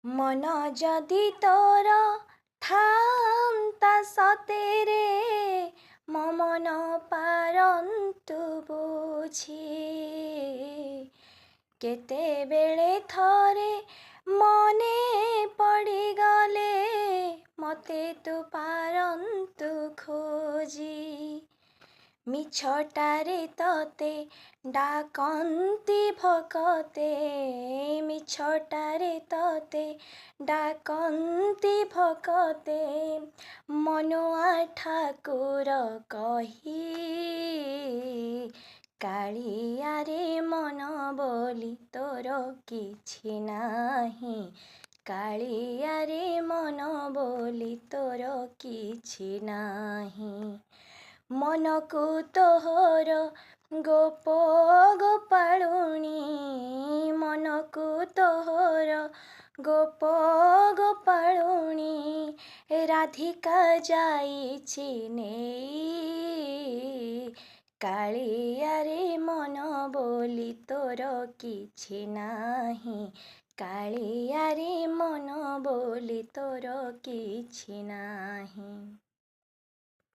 मन जदि तोर थान्ता सतेरे म मन पारन्तु बुझी केतेबेले थरे मने पड़गले मते तु पारन्तु खोजी मिछटारे तते डाकन्ती भकते मिछटारे तते डाकन्ती भकते मनुआ ठाकुर कही कालिया रे मन बोली तोर किछि नाही कालिया रे मन बोली तोर किछि नाही मनकु तोहर गोप गोपालुनी मनकु तोहर गोप गोपालुनी राधिका जाइछि नेई कालिया रे मन बोली तोर किछि नाही कालिया रे मन बोली तोर किछि नाही।